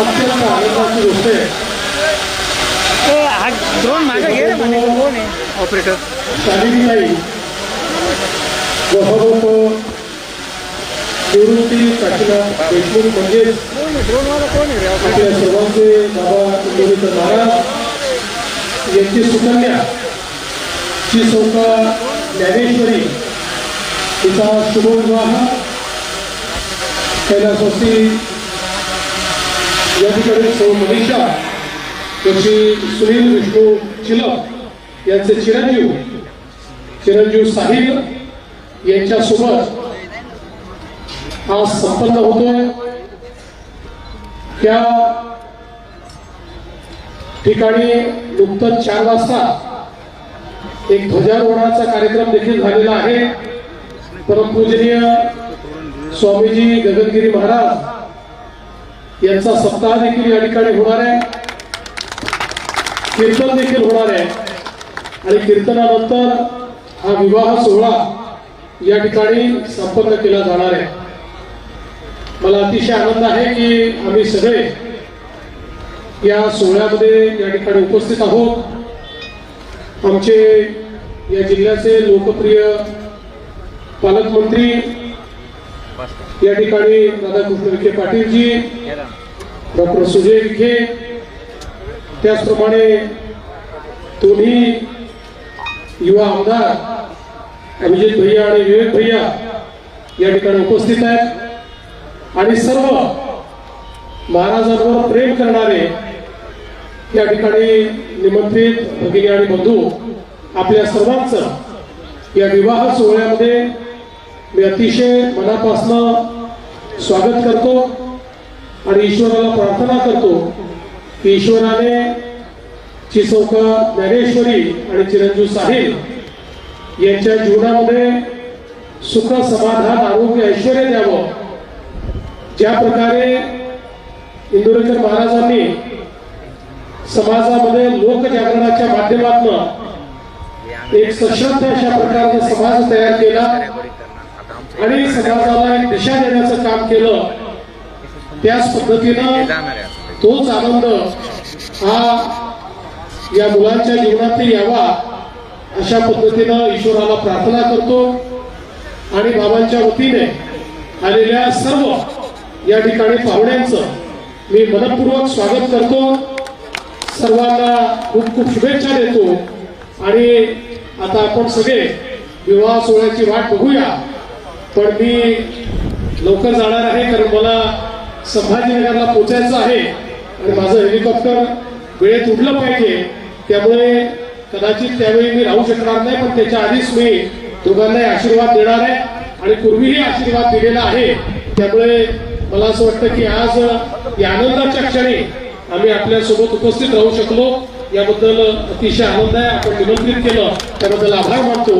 अत्यंत आनंदाची गोष्ट आहे। ड्रोन मागे घे रे, कोण आहे ऑपरेटर? शालिनीताई गौरव निवृत्ती काशीनाथ देशमुख म्हणजे ड्रोनवाला कोण आहे रे? आपल्या सर्वांचे बाबा इंदोरीकर महाराज यांची सुकन्या श्री सौका ज्ञानेश्वरी तिचा शुभविवाह कैलासवासी या ठिकाणी सौ मनीषा यांची सुनील विष्णू चिलक यांचे चिरंजीव साहिल यांच्यासोबत आज संपन्न होतोय। त्या ठिकाणी नुकतंच 4 वाजता एक ध्वजारोहणाचा कार्यक्रम देखील झालेला आहे। परमपूजनीय स्वामीजी गगनगिरी महाराज यांचा सप्ताह देखील या ठिकाणी होणार आहे, कीर्तन देखील होणार आहे आणि कीर्तनानंतर हा विवाह सोहळा या ठिकाणी संपन्न केला जाणार आहे। मला अतिशय आनंद आहे की आम्ही सगळे या सोहळ्यामध्ये या ठिकाणी उपस्थित आहोत। आमचे या जिल्ह्याचे लोकप्रिय पालकमंत्री या ठिकाणी राधाकृष्ण विखे पाटीलजी, डॉक्टर सुजय विखे, त्याचप्रमाणे दोन्ही युवा आमदार अभिजित भैया आणि विवेक भैया या ठिकाणी उपस्थित आहेत आणि सर्व महाराजांवर प्रेम करणारे या ठिकाणी निमंत्रित भगिनी आणि बंधू, आपल्या सर्वांचं या विवाह सोहळ्यामध्ये मी अतिशय मनापासून स्वागत करतो आणि ईश्वराला प्रार्थना करतो की ईश्वराने चिसौका ज्ञानेश्वरी आणि चिरंजीव साहिल यांच्या जीवनामध्ये सुख समाधान आरोग्य ऐश्वर्य द्यावं। ज्या प्रकारे इंदोरीकर महाराजांनी समाजामध्ये लोकजागरणाच्या माध्यमातून एक सशक्त अशा प्रकारचा समाज तयार केला आणि समाजाला एक दिशा देण्याचं काम केलं, त्याच पद्धतीनं तोच आनंद हा या मुलांच्या जीवनात यावा अशा पद्धतीनं ईश्वराला प्रार्थना करतो आणि बाबांच्या वतीने आलेल्या सर्व या ठिकाणी पाहुण्यांचं मी मनपूर्वक स्वागत करतो। सर्वांना खूप खूप शुभेच्छा देतो आणि आता आपण सगळे विवाह सोहळ्याची वाट बघूया, पण मी लवकर जाणार आहे कारण मला संभाजीनगरला पोहोचायचं आहे आणि माझं हेलिकॉप्टर वेळेत उडलं पाहिजे, त्यामुळे कदाचित त्यावेळी मी राहू शकणार नाही, पण त्याच्या आधीच मी दोघांनाही आशीर्वाद देणार आहे आणि पूर्वीही आशीर्वाद दिलेला आहे। त्यामुळे मला असं वाटतं की आज या आनंदाच्या क्षणी आम्ही आपल्यासोबत उपस्थित राहू शकलो, याबद्दल अतिशय आनंद आहे। आपण निमंत्रित केलं त्याबद्दल आभार मानतो।